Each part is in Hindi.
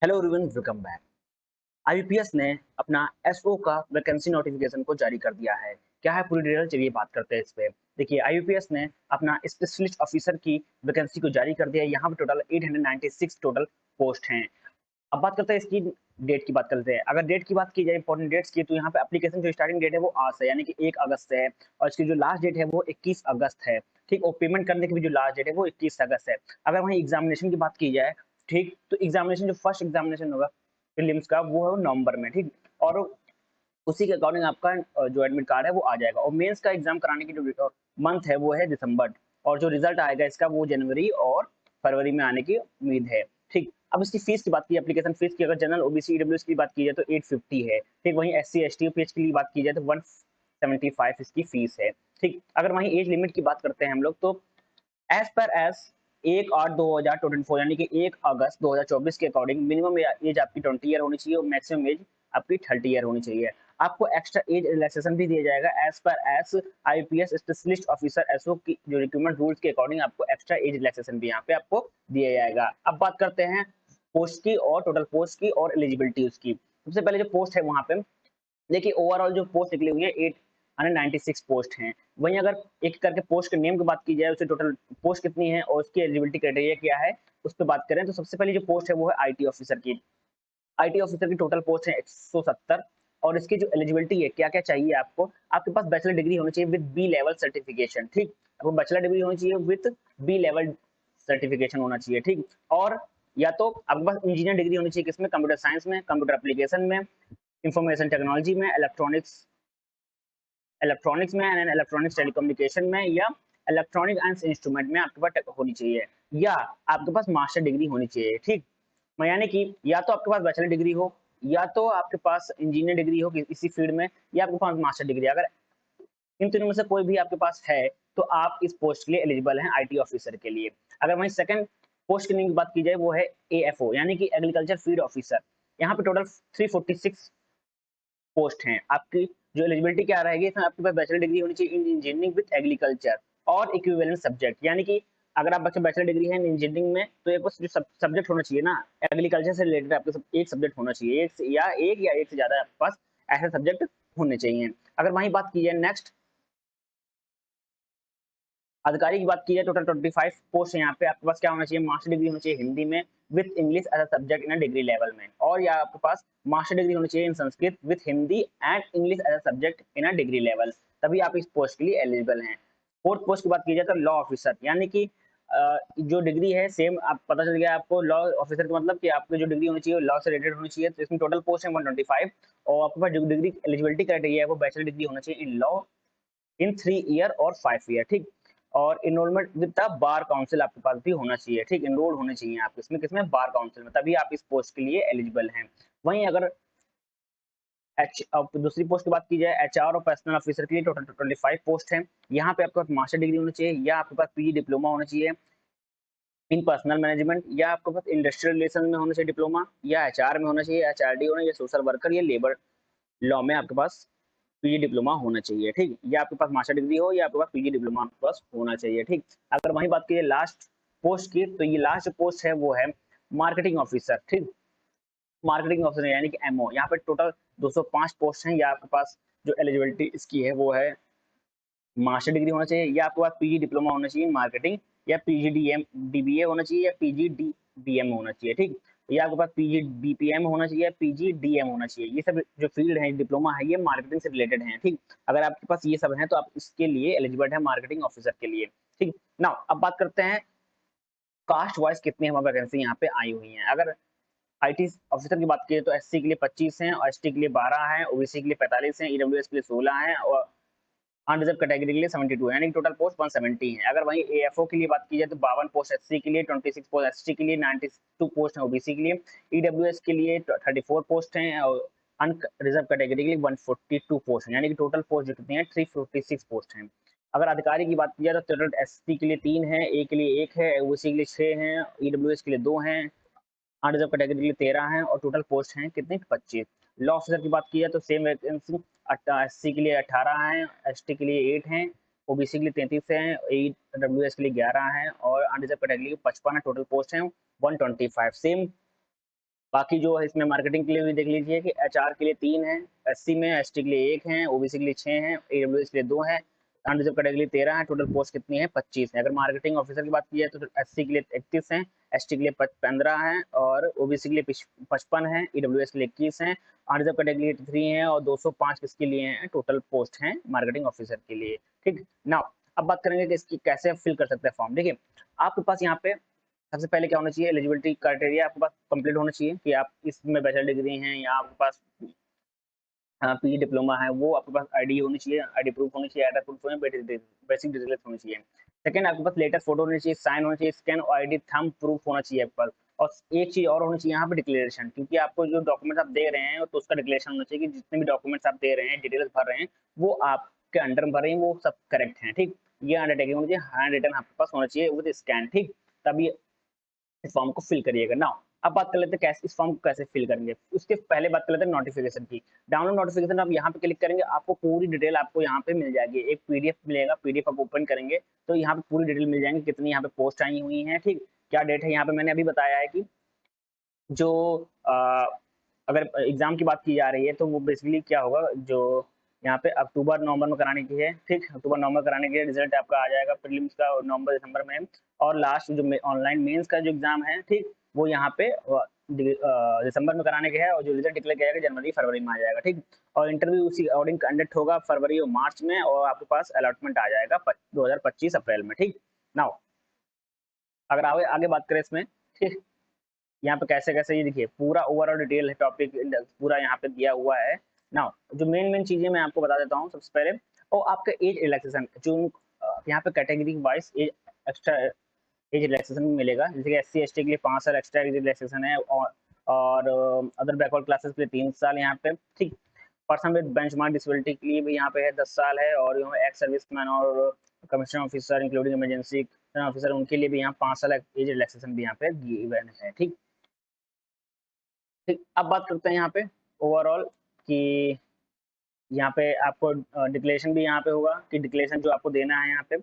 Hello everyone, welcome back. IBPS ने अपना एसओ का वैकेंसी नोटिफिकेशन को जारी कर दिया है। क्या है पूरी डिटेल, चलिए बात करते हैं इस पे। देखिए, आईबीपीएस ने अपना स्पेशलिस्ट ऑफिसर की वैकेंसी को जारी कर दिया है। यहाँ पे टोटल 896 टोटल पोस्ट हैं। अब बात करते हैं इसकी डेट की बात करते हैं। अगर डेट की बात की जाए, इंपॉर्टेंट डेट्स की, तो यहाँ पे एप्लीकेशन जो स्टार्टिंग डेट है वो आज से, यानी कि 1 अगस्त से है, और इसकी जो लास्ट डेट है वो 21 अगस्त है। ठीक, और पेमेंट करने की भी जो लास्ट डेट है वो 21 अगस्त है। अगर वहीं एग्जामिनेशन की बात की जाए, ठीक, तो एग्जामिनेशन जो फर्स्ट एग्जामिनेशन होगा प्रीलिम्स का वो है नवंबर में। ठीक, और उसी के अकॉर्डिंग आपका जो एडमिट कार्ड है वो आ जाएगा। और मेंस का एग्जाम कराने की जो मंथ है वो है दिसंबर, और जो रिजल्ट आएगा इसका वो जनवरी और फरवरी में आने की उम्मीद है। ठीक, अब इसकी फीस की बात की, एप्लीकेशन फीस की, अगर जनरल ओबीसी ईडब्ल्यूएस की बात की जाए तो 850 है। ठीक, वहीं एससी एसटी पीएच के लिए बात की जाए तो 175 इसकी फीस है। ठीक, अगर वहीं एज लिमिट की बात करते हैं हम लोग, तो एज पर एज 1/8/2024 यानी कि 1 अगस्त 2024 के अकॉर्डिंग मिनिमम एज आपकी 20 ईयर होनी चाहिए और मैक्सिमम एज आपकी 30 ईयर होनी चाहिए। आपको एक्स्ट्रा एज रिलैक्सेशन भी दिया जाएगा एज पर age IPS specialist officer SO की जो रिक्रूटमेंट रूल्स के अकॉर्डिंग आपको एक्स्ट्रा एज रिलैक्सेशन भी यहाँ पे आपको दिया जाएगा। अब बात करते हैं पोस्ट की और टोटल पोस्ट की और एलिजिबिलिटी उसकी। सबसे पहले जो पोस्ट है वहां पे देखिए, ओवरऑल जो पोस्ट निकली हुई है 896 पोस्ट हैं। वहीं अगर एक करके पोस्ट के नेम की बात की जाए, उससे टोटल पोस्ट कितनी है और उसकी एलिजिबिलिटी क्राइटेरिया क्या है उस पर बात करें, तो सबसे पहली जो पोस्ट है वो है आईटी ऑफिसर की। आईटी ऑफिसर की टोटल पोस्ट है 170। और इसकी जो एलिजिबिलिटी है, क्या क्या चाहिए आपको, आपके पास बैचलर डिग्री होनी चाहिए विद बी लेवल सर्टिफिकेशन। ठीक, आपको बैचलर डिग्री होनी चाहिए विद बी लेवल सर्टिफिकेशन होना चाहिए। ठीक, और या तो आपके पास इंजीनियर डिग्री होनी चाहिए, किसमें, कंप्यूटर साइंस में, कंप्यूटर एप्लीकेशन में, इंफॉर्मेशन टेक्नोलॉजी में, इलेक्ट्रॉनिक्स इलेक्ट्रॉनिक्स में एंड इलेक्ट्रॉनिक्स टेलीकम्युनिकेशन में, या इलेक्ट्रॉनिक एंड इंस्ट्रूमेंट में आपके पास होनी चाहिए, या आपके पास मास्टर डिग्री होनी चाहिए। ठीक, यानी कि या तो आपके पास बैचलर डिग्री हो, या तो आपके पास इंजीनियर डिग्री हो इसी फील्ड में, या आपके पास मास्टर डिग्री। अगर इन तीनों में से कोई भी आपके पास है तो आप इस पोस्ट के लिए एलिजिबल हैं, आईटी ऑफिसर के लिए। अगर वहीं सेकंड पोस्ट की बात की जाए वो है एएफओ यानी कि एग्रीकल्चर फील्ड ऑफिसर। यहाँ पे टोटल 346 पोस्ट हैं आपकी। जो एलिजिबिलिटी क्या रहेगी, इसमें आपके पास बैचलर डिग्री होनी चाहिए इन इंजीनियरिंग विद एग्रीकल्चर और इक्विवेलेंट सब्जेक्ट, यानी कि अगर आप बच्चे बैचलर डिग्री है इंजीनियरिंग में तो एक बस जो सब्जेक्ट होना चाहिए ना एग्रीकल्चर से रिलेटेड, आपके एक सब्जेक्ट होना चाहिए, एक से ज्यादा आपके पास ऐसे सब्जेक्ट होने चाहिए। अगर वहीं बात की जाए नेक्स्ट अधिकारी की बात की जाए, टोटल 25 पोस्ट है यहाँ पे। आपके पास क्या होना चाहिए, मास्टर डिग्री होनी चाहिए हिंदी में with English as a subject in degree level में, और या आपके पास मास्टर डिग्री होनी चाहिए in Sanskrit with Hindi and English as a subject in degree level, तभी आप इस पोस्ट के लिए एलिजिबल हैं। फोर्थ पोस्ट की बात की जाए तो लॉ ऑफिसर, यानी कि जो डिग्री है सेम, आप पता चल गया आपको लॉ ऑफिसर का मतलब कि आपकी जो डिग्री होनी चाहिए लॉ से रिलेटेड होनी चाहिए। तो इसमें टोटल पोस्ट है 125, और आपके पास जो डिग्री एलिजिबिलिटी क्राइटेरिया है वो बैचलर डिग्री होना चाहिए इन लॉ इन 3 ईयर और 5 ईयर। ठीक, और enrolment with the bar council आपके पास भी होना चाहिए। ठीक, इनरोल होने चाहिए आप इसमें, किसमें, बार काउंसिल में, तभी आप इस पोस्ट के लिए एलिजिबल हैं। वहीं अगर अब दूसरी पोस्ट की बात की जाए एचआर और पर्सनल ऑफिसर के लिए, टोटल 25 पोस्ट है। यहाँ पे आपके पास मास्टर डिग्री होनी चाहिए, या आपके पास पीजी डिप्लोमा होना चाहिए इन पर्सनल मैनेजमेंट, या आपके पास इंडस्ट्रियल रिलेशन में होना चाहिए डिप्लोमा, या एचआर में होना चाहिए, एचआरडी होना, या सोशल वर्कर, या लेबर लॉ में आपके पास पीजी डिप्लोमा होना चाहिए। ठीक, या आपके पास मास्टर डिग्री हो, या आपके पास पीजी डिप्लोमा आपके पास होना चाहिए। ठीक, अगर वहीं बात कीजिए लास्ट पोस्ट की, तो ये लास्ट पोस्ट है वो है मार्केटिंग ऑफिसर। ठीक, मार्केटिंग ऑफिसर यानी कि एमओ। यहाँ पे टोटल 205 पोस्ट हैं, या आपके पास जो एलिजिबिलिटी इसकी है वो है मास्टर डिग्री होना चाहिए, या आपके पास पीजी डिप्लोमा होना चाहिए मार्केटिंग, या पीजी डीएम डीबीए होना चाहिए, या पीजी डी बीएम होना चाहिए। ठीक, या आपके पास पीजी बीपीएम होना चाहिए, या पीजी डीएम होना चाहिए। ये सब जो फील्ड है डिप्लोमा है ये मार्केटिंग से रिलेटेड है। ठीक, अगर आपके पास ये सब है तो आप इसके लिए एलिजिबल है मार्केटिंग ऑफिसर के लिए। ठीक, नाउ अब बात करते हैं कास्ट वाइज कितनी हमारी वैकेंसी यहाँ पे आई हुई है। अगर आईटी ऑफिसर की बात की तो एससी के लिए 25 हैं, और एसटी के लिए 12 हैं, ओबीसी के लिए 45 हैं, ईडब्ल्यूएस के लिए 16 हैं, और अनरिजर्व कैटेगरी के लिए 72 है, यानी कि टोटल पोस्ट 170 है। अगर वहीं एएफओ की लिए बात की जाए तो 52 पोस्ट एससी के लिए, 26 पोस्ट एसटी के लिए, 92 पोस्ट है ओबीसी के लिए, ईडब्ल्यूएस के लिए 34 पोस्ट हैं, और अनरिजर्व कैटेगरी के लिए 142 पोस्ट है, यानी कि टोटल पोस्ट जो कितनी है 346 पोस्ट हैं। अगर अधिकारी की बात की जाए तो टोटल एससी के लिए 3 है, ए के लिए 1 है, ओबीसी के लिए 6 हैं, ईडब्ल्यूएस के लिए 2 हैं, अनरिजर्व कैटेगरी के लिए 13 हैं, और टोटल पोस्ट हैं कितने, 25। लॉ ऑफिसर की बात की जाए तो सेम वैकेंसी एससी के लिए 18 हैं, एसटी के लिए 8 हैं, ओबीसी के लिए 33 हैं, ईडब्ल्यूएस के लिए 11 हैं, और अनरिजर्व कैटेगरी के लिए 55 है। टोटल पोस्ट हैं 125 सेम। बाकी जो है इसमें मार्केटिंग के लिए भी देख लीजिए कि एचआर के लिए 3 है, एससी में, एसटी के लिए 1 है, ओबीसी के लिए 6 हैं, ईडब्ल्यूएस के लिए 2 हैं, अनरिजर्व कैटेगरी के लिए 13 है, टोटल पोस्ट कितनी है 25 है। अगर मार्केटिंग ऑफिसर की बात की जाए तो एससी के लिए 31 है, एसटी के लिए 15 है और ओबीसी के लिए 55 है, ईडब्ल्यूएस के लिए 21 है, अनरिजर्व कैटेगरी के लिए 3 है और 205 किसके लिए हैं, टोटल पोस्ट हैं मार्केटिंग ऑफिसर के लिए। ठीक, नाउ अब बात करेंगे कि इसकी कैसे फिल कर सकते हैं फॉर्म। देखिए आपके पास यहाँ पे सबसे पहले क्या होना चाहिए, एलिजिबिलिटी क्राइटेरिया आपके पास कंप्लीट होना चाहिए कि आप इसमें बैचलर डिग्री हैं या आपके पास पीजी डिप्लोमा है, वो आपके पास आईडी होनी चाहिए, आईडी प्रूफ होनी चाहिए, एड्रेस प्रूफ होनी, बेसिक डिटेल्स होनी चाहिए। सेकंड आपके पास लेटेस्ट फोटो होनी चाहिए, साइन होना चाहिए, स्कैन और आईडी थंब प्रूफ होना चाहिए आपके पास। और एक चीज और होनी चाहिए यहाँ पे डिक्लेरेशन, क्योंकि आपको जो डॉक्यूमेंट्स आप दे रहे हैं तो उसका डिक्लेरेशन होना चाहिए कि जितने भी डॉक्यूमेंट्स आप दे रहे हैं, डिटेल्स भर रहे हैं, वो आपके अंडर में भर रहे हैं, वो सब करेक्ट है। ठीक, ये अंडरटेकिंग होनी चाहिए, हैंड रिटन आपके पास होना चाहिए विद स्कैन। ठीक, तभी इस फॉर्म को फिल करिएगा। नाउ अब बात कर लेते हैं कैसे इस फॉर्म को कैसे फिल करेंगे। उसके पहले बात कर लेते हैं नोटिफिकेशन की। डाउनलोड नोटिफिकेशन आप यहाँ पे क्लिक करेंगे, आपको पूरी डिटेल आपको यहाँ पे मिल जाएगी। एक पीडीएफ मिलेगा, पीडीएफ आप ओपन करेंगे तो यहाँ पे पूरी डिटेल मिल जाएंगी, कितनी यहाँ पे पोस्ट आई हुई है, ठीक, क्या डेट है। यहाँ पे मैंने अभी बताया है कि जो अगर एग्जाम की बात की जा रही है तो वो बेसिकली क्या होगा, जो यहाँ पे अक्टूबर नवंबर में कराने की है, ठीक, अक्टूबर नवंबर कराने के रिजल्ट आपका आ जाएगा प्रीलिम्स का नवंबर दिसंबर में, और लास्ट जो ऑनलाइन मेंस का जो एग्जाम है, ठीक, वो यहाँ पे दिसंबर में कराने के है और जो रिजल्ट डिक्लेयर किया जाएगा जनवरी फरवरी में आ जाएगा। ठीक, और इंटरव्यू उसी अकॉर्डिंग कंडक्ट होगा फरवरी और मार्च में, और आपके पास अलॉटमेंट आ जाएगा 2025 अप्रैल में। ठीक, नाउ अगर आगे आगे बात करें इसमें, ठीक, यहाँ पे कैसे कैसे ये देखिए पूरा ओवरऑल डिटेल है, टॉपिक पूरा यहाँ पे दिया हुआ है। नाउ जो मेन मेन चीजें मैं आपको बता देता हूँ सबसे पहले, और आपका एज रिलैक्सेशन जो यहाँ पे category wise age extra age relaxation मिलेगा, जैसे कि एससी एसटी के लिए 5 साल एक्स्ट्रा एज रिलैक्सेशन है, और अदर बैकवर्ड क्लासेस के लिए 3 साल यहाँ पे। ठीक, पर्सन विद बेंचमार्क डिसेबिलिटी के लिए भी यहाँ पे है 10 साल है, और एक्स सर्विसमैन और commission officer including emergency officer उनके लिए भी यहाँ 5 साल एज रिलैक्सेशन भी यहाँ पे गिवन है। ठीक, ठीक, अब बात करते हैं यहाँ पे ओवरऑल कि यहाँ पे आपको डिक्लेरेशन भी यहाँ पे होगा कि डिक्लेरेशन जो आपको देना है यहाँ पे।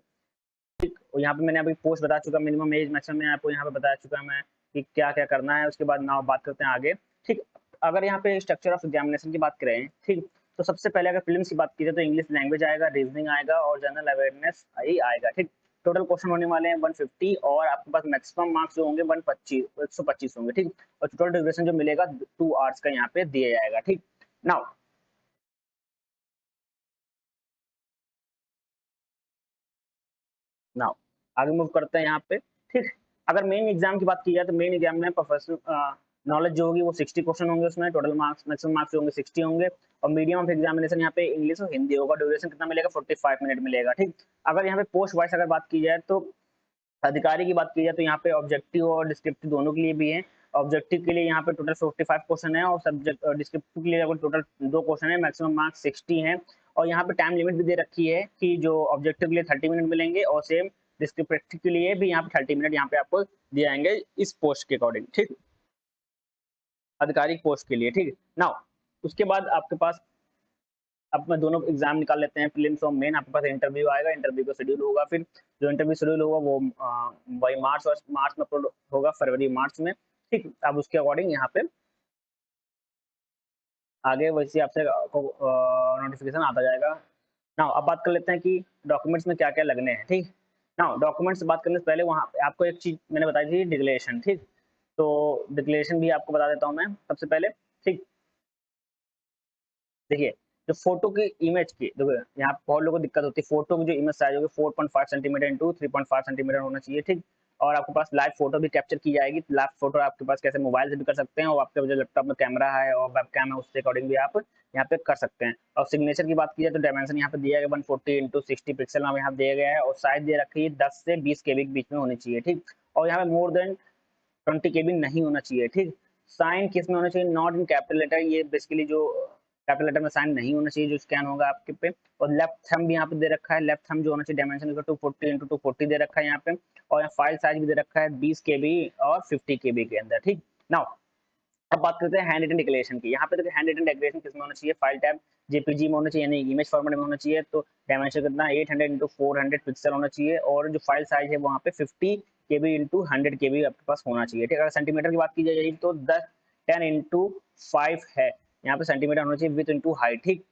ठीक, और यहाँ पे मैंने अभी पोस्ट बता चुका, मिनिमम एज मैक्सिमम में आपको यहाँ पे बता चुका मैं कि क्या क्या करना है। उसके बाद नाउ बात करते हैं आगे। ठीक, अगर यहाँ पे स्ट्रक्चर ऑफ एग्जामिनेशन की बात करें, ठीक, तो सबसे पहले अगर फिल्म की बात की जाए तो इंग्लिश लैंग्वेज आएगा, रीजनिंग आएगा और जनरल अवेयरनेस ही आएगा। ठीक, टोटल क्वेश्चन होने वाले हैं 150 और आपके पास मैक्सिमम मार्क्स जो होंगे 125 होंगे। ठीक, और टोटल ड्यूरेशन जो मिलेगा 2 आवर्स का यहाँ पे दिया जाएगा। ठीक, नाउ नाउ आगे मूव करते हैं यहाँ पे। ठीक, अगर मेन एग्जाम की बात की जाए तो मेन एग्जाम में प्रोफेशनल नॉलेज जो होगी वो 60 क्वेश्चन होंगे, उसमें टोटल मार्क्स मैक्सिमम मार्क्स होंगे 60 होंगे, और मीडियम ऑफ एग्जामिनेशन यहाँ पे इंग्लिश और हिंदी होगा। ड्यूरेशन कितना मिलेगा 45 मिनट मिलेगा। ठीक, अगर यहाँ पे पोस्ट वाइज अगर बात की जाए तो अधिकारी की बात की जाए तो यहाँ पे ऑब्जेक्टिव और डिस्क्रिप्टिव दोनों के लिए भी है। ऑब्जेक्टिव के लिए यहाँ पे टोटल 55 क्वेश्चन है, और सब्जेक्ट डिस्क्रिप्टिव के लिए टोटल 2 क्वेश्चन है, मैक्सिमम मार्क्स 60 है। और यहाँ पे टाइम लिमिट भी दे रखी है कि जो ऑब्जेक्टिव के लिए 30 मिनट मिलेंगे, और सेम डिस्क्रिप्टिव के लिए भी यहाँ पे 30 मिनट यहाँ पे आपको दिए जाएंगे इस पोस्ट के अकॉर्डिंग। ठीक, आधिकारिक पोस्ट के लिए। ठीक, नाउ उसके बाद आपके पास अब मैं दोनों एग्जाम निकाल लेते हैं, प्रीलिम्स और मेन। आपके पास इंटरव्यू आएगा, इंटरव्यू का शेड्यूल होगा, फिर जो इंटरव्यू शेड्यूल होगा वो वही मार्च में अपलोड होगा, फरवरी मार्च में। ठीक, अब उसके अकॉर्डिंग यहाँ पे आगे वैसे आपसे नोटिफिकेशन आता जाएगा। नाउ अब बात कर लेते हैं कि डॉक्यूमेंट्स में क्या क्या लगने हैं। ठीक, नाउ डॉक्यूमेंट्स बात करने से पहले वहाँ पे आपको एक चीज मैंने बताई थी, डिक्लेरेशन। ठीक, तो डिक्लेरेशन भी आपको बता देता हूँ मैं सबसे पहले। ठीक, देखिए जो फोटो की इमेज की देखो, यहाँ पे बहुत लोगों को दिक्कत होती है, फोटो की जो इमेज साइज होगी 4.5 सेंटीमीटर इंटू 3.5 सेंटीमीटर होना चाहिए। ठीक, और आपके पास लाइव फोटो भी कैप्चर की जाएगी। लाइव फोटो आपके पास कैसे मोबाइल से भी कर सकते हैं, और आपके जो लैपटॉप में कैमरा है और वेब कैम है उसके अकॉर्डिंग भी आप यहाँ पे कर सकते हैं। और सिग्नेचर की बात की जाए तो डायमेंशन यहाँ पे दिया गया 140 इंटू 60 पिक्सल में यहाँ दिया गया है, और साइज दे रखी है 10 से 20 केबी के बीच में होनी चाहिए। ठीक, और यहाँ पे मोर देन 20 केबी नहीं होना चाहिए। ठीक, साइन किस में होना चाहिए, नॉट इन कैपिटल लेटर, ये बेसिकली जो कैपिटल लेटर में साइन नहीं होना चाहिए जो स्कैन होगा आपके पे। और लेफ्ट थंब भी यहाँ पे दे रखा है, लेफ्ट थंब जो होना चाहिए डायमेंशन इसका 240 इंटू 240 दे रखा है यहाँ पे, और यहाँ फाइल साइज भी दे रखा है 20 केबी और 50 केबी के अंदर। ठीक, नाउ अब बात करते हैं हैंड रिटन डिक्लेरेशन की। यहाँ पे देखिए हैंड रिटन डिक्लेरेशन किसमें होना चाहिए, फाइल टाइप जेपीजी में होना चाहिए, यानी इमेज फॉर्मेट में होना चाहिए। तो डायमेंशन कितना 800 इंटू 400 पिक्सल होना चाहिए, और जो फाइल साइज है वहाँ पे 50 केबी इंटू 100 केबी आपके पास होना चाहिए। ठीक, अगर सेंटीमीटर की बात की जाए तो 10 10x5 है, यहाँ पे सेंटीमीटर होना चाहिए, विथ इंटू हाइट, ठीक।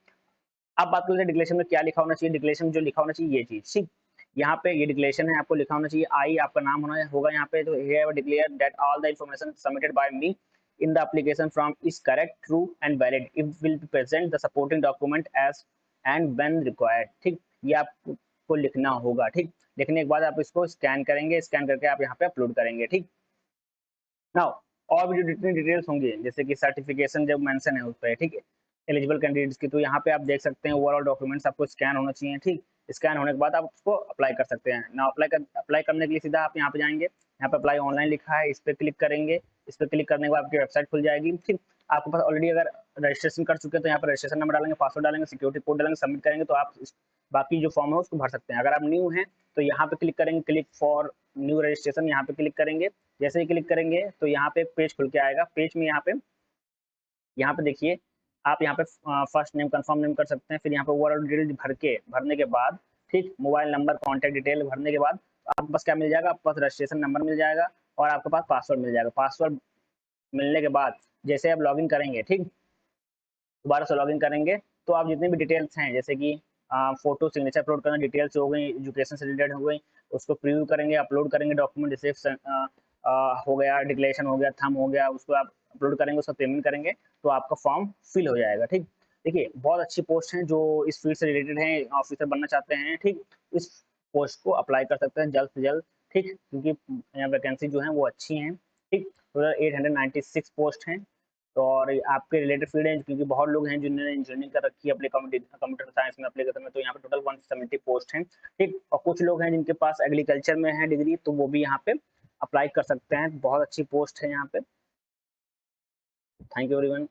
अब बात करते हैं डिक्लेरेशन में क्या लिखा होना चाहिए। डिक्लेरेशन में जो लिखा होना चाहिए ये चीज, ठीक। यहाँ पे ये डिक्लेरेशन है, आपको लिखा होना चाहिए आई, आपका नाम होगा यहाँ पे, तो here declare that all the information submitted by me in the application form is correct, true and valid. It will present the supporting document as and when required, ठीक। ये आपको लिखना होगा, ठीक। लिखने के बाद आप इसको स्कैन करेंगे, स्कैन करके आप यहाँ पे अपलोड करेंगे, ठीक। नाउ और भी जो जितनी डिटेल्स होंगी, जैसे कि सर्टिफिकेशन जब मेंशन है उस पर, ठीक है, एलिजिबल कैंडिडेट्स की, तो यहाँ पे आप देख सकते हैं ओवरऑल डॉक्यूमेंट्स आपको स्कैन होना चाहिए, ठीक। स्कैन होने के बाद आप उसको अप्लाई कर सकते हैं ना। अप्लाई करने के लिए सीधा आप यहाँ पे जाएंगे, यहाँ पे अप्लाई ऑनलाइन लिखा है, इस पर क्लिक करेंगे। इस पर क्लिक करने के बाद आपकी वेबसाइट खुल जाएगी, ठीक। आपके पास ऑलरेडी अगर रजिस्ट्रेशन कर चुके हैं तो यहाँ पर रजिस्ट्रेशन नंबर डालेंगे, पासवर्ड डालेंगे, सिक्योरिटी कोड डालेंगे, सबमिट करेंगे, तो आप बाकी जो फॉर्म है उसको भर सकते हैं। अगर आप न्यू हैं तो यहाँ पे क्लिक करेंगे, क्लिक फॉर न्यू रजिस्ट्रेशन, यहाँ पे क्लिक करेंगे। जैसे ही क्लिक करेंगे तो यहाँ पे एक पेज खुल के आएगा। पेज में यहाँ पे देखिए, आप यहाँ पे फर्स्ट नेम कंफर्म नेम कर सकते हैं, फिर यहाँ पे ओवरऑल डिटेल भरने के बाद, ठीक, मोबाइल नंबर कॉन्टैक्ट डिटेल भरने के बाद आपके पास क्या मिल जाएगा, आपके पास रजिस्ट्रेशन नंबर मिल जाएगा और आपके पास पासवर्ड मिल जाएगा। पासवर्ड मिलने के बाद जैसे आप लॉगिन करेंगे, ठीक, दोबारा से लॉगिन करेंगे तो आप जितनी भी डिटेल्स हैं, जैसे कि फोटो सिग्नेचर अपलोड करना डिटेल्स हो गई, एजुकेशन से रिलेटेड हो गई, उसको प्रीव्यू करेंगे, अपलोड करेंगे डॉक्यूमेंट, जैसे हो गया, डिक्लेरेशन हो गया, थम हो गया, उसको आप अपलोड करेंगे, उसका पेमेंट करेंगे तो आपका फॉर्म फिल हो जाएगा, ठीक। देखिए बहुत अच्छी पोस्ट हैं जो इस फील्ड से रिलेटेड हैं, ऑफिसर बनना चाहते हैं, ठीक, इस पोस्ट को अप्लाई कर सकते हैं जल्द से जल्द, ठीक, क्योंकि यहाँ वैकेंसी जो है वो अच्छी हैं, ठीक। टोटल 896 पोस्ट हैं, तो और आपके रिलेटेड फील्ड है, क्योंकि बहुत लोग हैं जिन्होंने इंजीनियरिंग कर रखी है अपने कंप्यूटर साइंस में एप्लीकेशन में, तो यहाँ पे टोटल 170 पोस्ट हैं, ठीक। और कुछ लोग हैं जिनके पास एग्रीकल्चर में है डिग्री, तो वो भी यहाँ पे अप्लाई कर सकते हैं। बहुत अच्छी पोस्ट है यहाँ पे। Thank you everyone.